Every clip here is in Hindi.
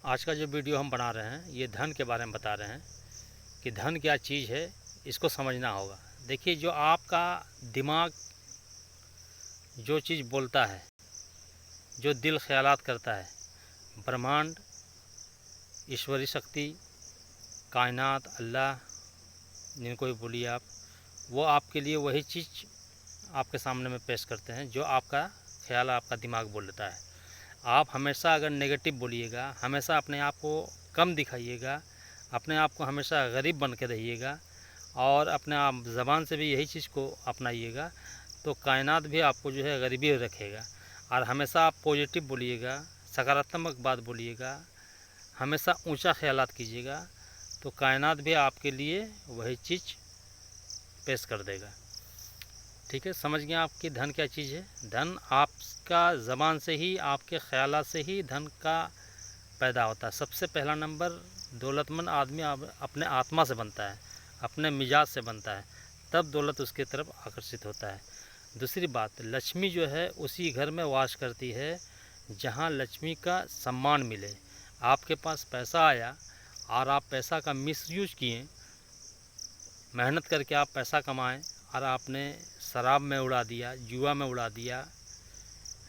आज का जो वीडियो हम बना रहे हैं ये धन के बारे में बता रहे हैं कि धन क्या चीज़ है, इसको समझना होगा। देखिए, जो आपका दिमाग जो चीज़ बोलता है, जो दिल ख्यालात करता है, ब्रह्मांड, ईश्वरी शक्ति, कायनात, अल्लाह, जिनको भी बोलिए आप, वो आपके लिए वही चीज़ आपके सामने में पेश करते हैं जो आपका ख्याल, आपका दिमाग बोलता है। आप हमेशा अगर नेगेटिव बोलिएगा, हमेशा अपने आप को कम दिखाइएगा, अपने आप को हमेशा गरीब बन के रहिएगा और अपने आप ज़बान से भी यही चीज़ को अपनाइएगा, तो कायनात भी आपको जो है गरीबी रखेगा। और हमेशा आप पॉजिटिव बोलिएगा, सकारात्मक बात बोलिएगा, हमेशा ऊंचा ख्यालात कीजिएगा, तो कायनात भी आपके लिए वही चीज़ पेश कर देगा। ठीक है, समझ गए आप कि धन क्या चीज़ है। धन आपका ज़बान से ही, आपके ख्यालात से ही धन का पैदा होता है। सबसे पहला नंबर, दौलतमंद आदमी अपने आत्मा से बनता है, अपने मिजाज से बनता है, तब दौलत उसके तरफ आकर्षित होता है। दूसरी बात, लक्ष्मी जो है उसी घर में वास करती है जहाँ लक्ष्मी का सम्मान मिले। आपके पास पैसा आया और आप पैसा का मिसयूज किए, मेहनत करके आप पैसा कमाएं और आपने शराब में उड़ा दिया, जुआ में उड़ा दिया,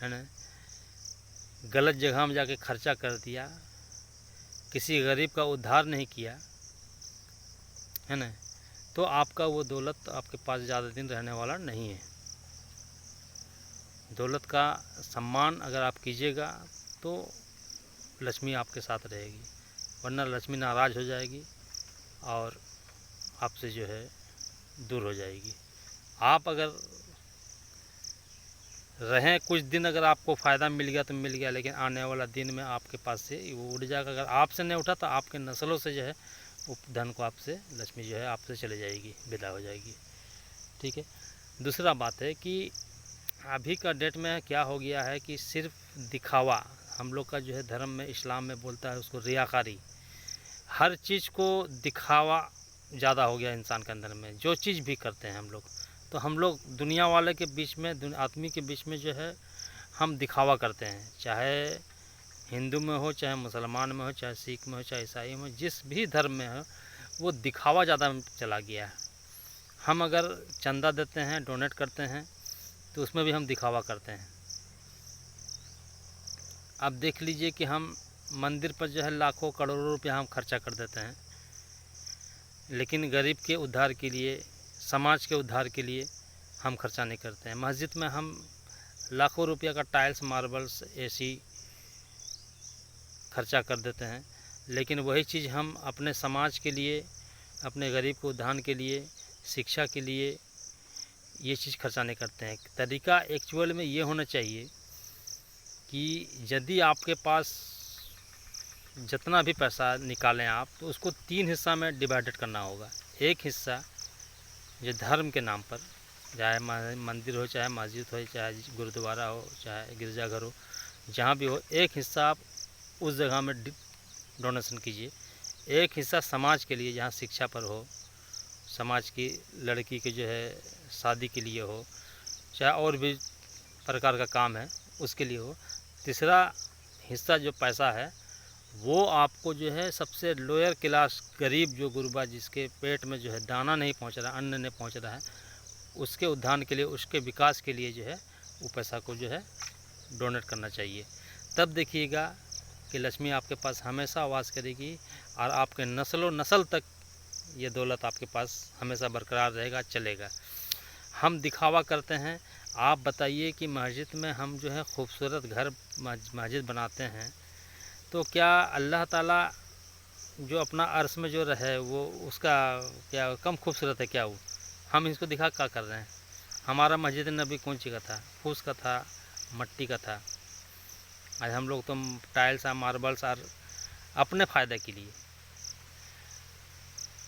है ना, गलत जगह में जाके खर्चा कर दिया, किसी गरीब का उद्धार नहीं किया, है ना, तो आपका वो दौलत आपके पास ज़्यादा दिन रहने वाला नहीं है। दौलत का सम्मान अगर आप कीजिएगा तो लक्ष्मी आपके साथ रहेगी, वरना लक्ष्मी नाराज़ हो जाएगी और आपसे जो है दूर हो जाएगी। आप अगर रहें कुछ दिन, अगर आपको फ़ायदा मिल गया तो मिल गया, लेकिन आने वाला दिन में आपके पास से वो उड़ जाएगा। अगर आपसे नहीं उठा तो आपके नस्लों से जो है वो धन को आपसे, लक्ष्मी जो है आपसे चले जाएगी, विदा हो जाएगी। ठीक है। दूसरा बात है कि अभी का डेट में क्या हो गया है कि सिर्फ दिखावा, हम लोग का जो है धर्म में, इस्लाम में बोलता है उसको रियाकारी। हर चीज़ को दिखावा ज़्यादा हो गया इंसान के अंदर में। जो चीज़ भी करते हैं हम लोग, तो हम लोग दुनिया वाले के बीच में, आदमी के बीच में जो है हम दिखावा करते हैं, चाहे हिंदू में हो, चाहे मुसलमान में हो, चाहे सिख में हो, चाहे ईसाई में हो, जिस भी धर्म में हो, वो दिखावा ज़्यादा चला गया है। हम अगर चंदा देते हैं, डोनेट करते हैं, तो उसमें भी हम दिखावा करते हैं। अब देख लीजिए कि हम मंदिर पर जो है लाखों करोड़ों रुपया हम खर्चा कर देते हैं, लेकिन गरीब के उद्धार के लिए, समाज के उद्धार के लिए हम खर्चा नहीं करते हैं। मस्जिद में हम लाखों रुपया का टाइल्स, मार्बल्स, एसी खर्चा कर देते हैं, लेकिन वही चीज़ हम अपने समाज के लिए, अपने गरीब के उद्धार के लिए, शिक्षा के लिए ये चीज़ खर्चा नहीं करते हैं। तरीका एक्चुअल में ये होना चाहिए कि यदि आपके पास जितना भी पैसा निकालें आप, तो उसको 3 हिस्सा में डिवाइडेड करना होगा। एक हिस्सा जो धर्म के नाम पर, चाहे मंदिर हो, चाहे मस्जिद हो, चाहे गुरुद्वारा हो, चाहे गिरजाघर हो, जहाँ भी हो, एक हिस्सा आप उस जगह में डोनेशन कीजिए। एक हिस्सा समाज के लिए, जहाँ शिक्षा पर हो, समाज की लड़की के जो है शादी के लिए हो, चाहे और भी प्रकार का काम है उसके लिए हो। तीसरा हिस्सा जो पैसा है वो आपको जो है सबसे लोअर क्लास, गरीब जो गुरबा, जिसके पेट में जो है दाना नहीं पहुंच रहा, अन्न नहीं पहुंच रहा है, उसके उद्धार के लिए, उसके विकास के लिए जो है वो पैसा को जो है डोनेट करना चाहिए। तब देखिएगा कि लक्ष्मी आपके पास हमेशा वास करेगी और आपके नस्लों नस्ल तक ये दौलत आपके पास हमेशा बरकरार रहेगा, चलेगा। हम दिखावा करते हैं। आप बताइए कि मस्जिद में हम जो है खूबसूरत घर, मस्जिद बनाते हैं, तो क्या अल्लाह ताला जो अपना अर्श में जो रहे वो उसका क्या कम खूबसूरत है क्या? वो हम इसको दिखा क्या कर रहे हैं? हमारा मस्जिद नबी कौन सी का था? फूस का था, मट्टी का था। आज हम लोग तो टाइल्स और मार्बल्स और अपने फ़ायदे के लिए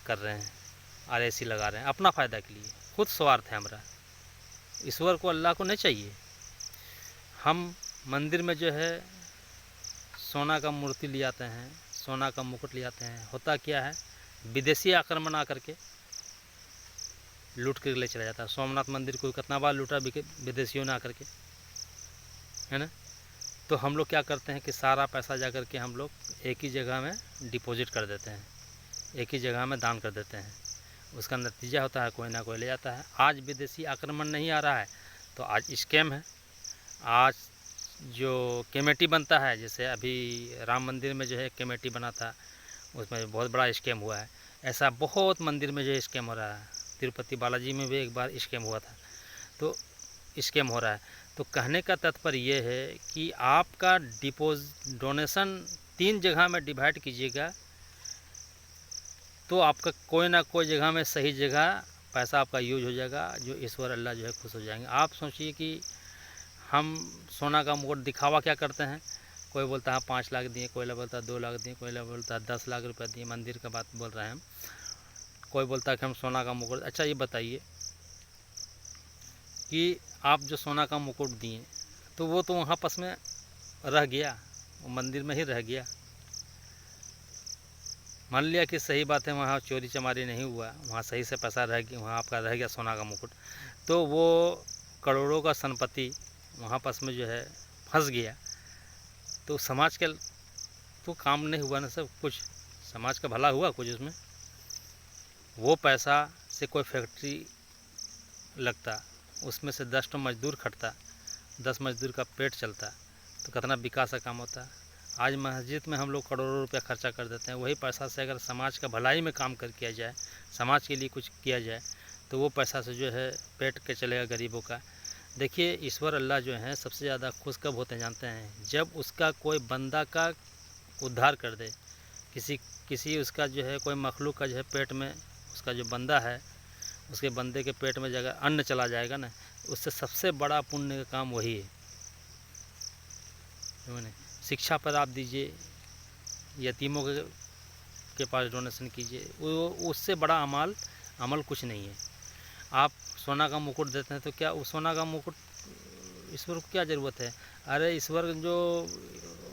कर रहे हैं और एसी लगा रहे हैं अपना फ़ायदा के लिए। खुद स्वार्थ है हमारा, ईश्वर को, अल्लाह को नहीं चाहिए। हम मंदिर में जो है सोना का मूर्ति ले आते हैं, सोना का मुकुट ले आते हैं। होता क्या है, विदेशी आक्रमण आकर के लूट कर ले चला जाता है। सोमनाथ मंदिर को कितना बार लूटा विदेशियों ने आकर के, है ना। तो हम लोग क्या करते हैं कि सारा पैसा जा कर के हम लोग एक ही जगह में डिपॉजिट कर देते हैं, एक ही जगह में दान कर देते हैं। उसका नतीजा होता है कोई ना कोई ले जाता है। आज विदेशी आक्रमण नहीं आ रहा है तो आज स्कैम है। आज जो कमेटी बनता है, जैसे अभी राम मंदिर में जो है कमेटी बना था, उसमें बहुत बड़ा स्कैम हुआ है। ऐसा बहुत मंदिर में जो स्कैम हो रहा है। तिरुपति बालाजी में भी एक बार स्कैम हुआ था, तो स्कैम हो रहा है। तो कहने का तात्पर्य ये है कि आपका डोनेशन 3 जगह में डिवाइड कीजिएगा तो आपका कोई ना कोई जगह में सही जगह पैसा आपका यूज हो जाएगा, जो ईश्वर अल्लाह जो है खुश हो जाएंगे। आप सोचिए कि हम सोना का मुकुट दिखावा क्या करते हैं, कोई बोलता है 5 लाख दिए, कोई बोलता है 2 लाख दिए, कोई बोलता है 10 लाख रुपए दिए, मंदिर का बात बोल रहे हैं हम। कोई बोलता है कि हम सोना का मुकुट। अच्छा ये बताइए कि आप जो सोना का मुकुट दिए तो वो तो वहाँ पास में रह गया, वो मंदिर में ही रह गया। मान लिया कि सही बात है वहाँ चोरी चमारी नहीं हुआ, वहाँ सही से पैसा रह गया, वहाँ आपका रह गया सोना का मुकुट, तो वो करोड़ों का संपत्ति वहाँ पास में जो है फंस गया, तो समाज के तो काम नहीं हुआ ना, सब कुछ समाज का भला हुआ कुछ उसमें। वो पैसा से कोई फैक्ट्री लगता, उसमें से 10 तो मजदूर खटता, 10 मजदूर का पेट चलता, तो कितना विकास का काम होता। आज मस्जिद में हम लोग करोड़ों रुपया खर्चा कर देते हैं, वही पैसा से अगर समाज का भलाई में काम कर किया जाए, समाज के लिए कुछ किया जाए, तो वो पैसा से जो है पेट के चलेगा गरीबों का। देखिए ईश्वर अल्लाह जो है सबसे ज़्यादा खुश कब होते हैं जानते हैं, जब उसका कोई बंदा का उद्धार कर दे। किसी उसका जो है कोई मखलूक का जो है पेट में, उसका जो बंदा है उसके बंदे के पेट में जगह अन्न चला जाएगा ना, उससे सबसे बड़ा पुण्य का काम वही है। शिक्षा पर आप दीजिए, यतीमों के पास डोनेशन कीजिए, वो उससे बड़ा अमल कुछ नहीं है। आप सोना का मुकुट देते हैं तो क्या वो सोना का मुकुट ईश्वर को क्या ज़रूरत है? अरे ईश्वर जो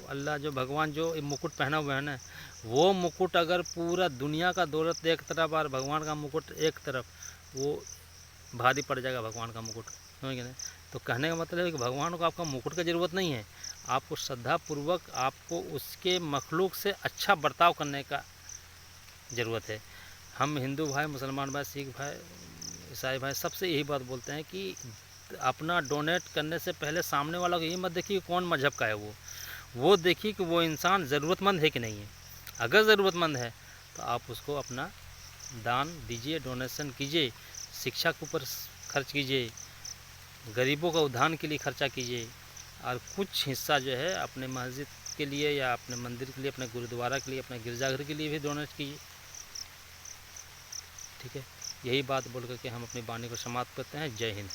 अल्लाह जो भगवान जो मुकुट पहना हुआ है ना, वो मुकुट अगर पूरा दुनिया का दौलत एक तरफ और भगवान का मुकुट एक तरफ, वो भारी पड़ जाएगा भगवान का मुकुट, समझ गए? तो कहने का मतलब है कि भगवान को आपका मुकुट की ज़रूरत नहीं है, आपको श्रद्धापूर्वक आपको उसके मखलूक से अच्छा बर्ताव करने का ज़रूरत है। हम हिंदू भाई, मुसलमान भाई, सिख भाई, ईसाई भाई सबसे यही बात बोलते हैं कि अपना डोनेट करने से पहले सामने वाला को ये मत देखिए कौन मजहब का है, वो देखिए कि वो इंसान ज़रूरतमंद है कि नहीं है। अगर ज़रूरतमंद है तो आप उसको अपना दान दीजिए, डोनेशन कीजिए, शिक्षा के ऊपर खर्च कीजिए, गरीबों का उद्धार के लिए खर्चा कीजिए, और कुछ हिस्सा जो है अपने मस्जिद के लिए या अपने मंदिर के लिए, अपने गुरुद्वारा के लिए, अपने गिरजाघर के लिए भी डोनेट कीजिए। ठीक है, यही बात बोल करके हम अपनी वाणी को समाप्त करते हैं। जय हिंद।